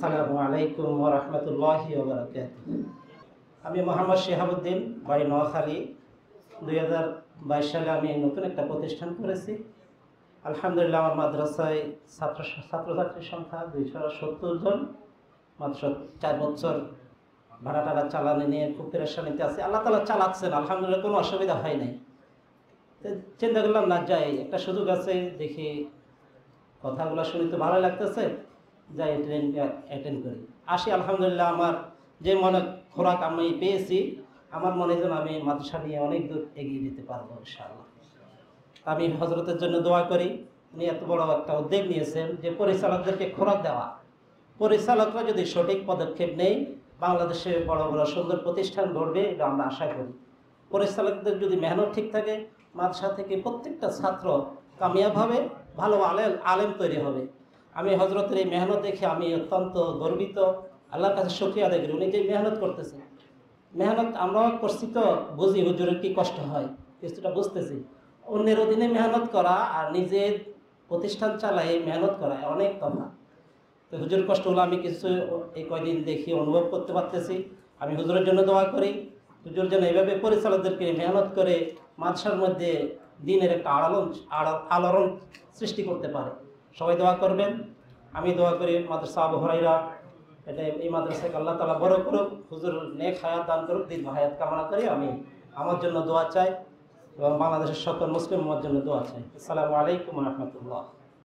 আসসালামু আলাইকুম ওয়া রাহমাতুল্লাহি ওয়া বারাকাতুহু। আমি মোহাম্মদ শিহাবুদ্দিন, বাড়ি নোয়াখালী। 2022 সালে আমি নতুন একটা প্রতিষ্ঠান করেছি। আলহামদুলিল্লাহ, আমার মাদ্রাসায় ছাত্রছাত্রীর সংখ্যা 270 জন। মাত্র 4 বছর ভাড়া টাড়া চালানি নিয়ে খুব পেরেশানিতে আছে। আল্লাহ তাআলা চালাচ্ছেন, আলহামদুলিল্লাহ, কোনো অসুবিধা হয় নাই। তো চিন্তা করলাম, না যাই, একটা সুযোগ আছে, দেখি কথাগুলো শুনে তো ভালো লাগতেছে, যাই ট্রেনটা অ্যাটেন্ড করি, আসি। আলহামদুলিল্লাহ, আমার যে মনে খোরাক আমি পেয়েছি, আমার মনে যেন আমি মাদ্রাসা নিয়ে অনেক দূর এগিয়ে যেতে পারবো ইনশাআল্লাহ। আমি হজরতের জন্য দোয়া করি। উনি এত বড় একটা উদ্যোগ নিয়েছেন যে পরিচালকদেরকে খোরাক দেওয়া। পরিচালকরা যদি সঠিক পদক্ষেপ নেয়, বাংলাদেশে বড় বড় সুন্দর প্রতিষ্ঠান গড়বে, এটা আমরা আশা করি। পরিচালকদের যদি মেহনত ঠিক থাকে, মাদ্রাসা থেকে প্রত্যেকটা ছাত্র কামিয়াব হবে, ভালো আলেম তৈরি হবে। আমি হজরতের এই মেহনত দেখে আমি অত্যন্ত গর্বিত, আল্লাহর কাছে শুকরিয়া আদায় করি। উনি যে মেহনত করতেছেন, মেহনত আমরাও করছি, তো বুঝি হুজুরের কি কষ্ট হয়, কিছুটা বুঝতেছি। অন্যের অধীনে মেহনত করা আর নিজের প্রতিষ্ঠান চালায় মেহনত করা অনেক তফাৎ। তো হুজুরের কষ্টগুলো আমি কিছু এই কয়দিন দেখি, অনুভব করতে পারতেছি। আমি হুজুরের জন্য দোয়া করি, হুজুর যেন এইভাবে পরিচালকদেরকে মেহনত করে মাদ্রাসার মধ্যে দিনের একটা আলোড়ন সৃষ্টি করতে পারে। সবাই দোয়া করবেন। আমি দোয়া করি মাদ্রাসা আবু হুরায়রা, এটা এই মাদ্রাসাকে আল্লাহ তাআলা বড় করুক, হুজুর নেক হায়াত দান করুক, দীর্ঘ হায়াত কামনা করি। আমি আমার জন্য দোয়া চাই এবং বাংলাদেশের সকল মুসলিম উম্মার জন্য দোয়া চাই। আসসালামু আলাইকুম ওয়া রাহমাতুল্লাহ।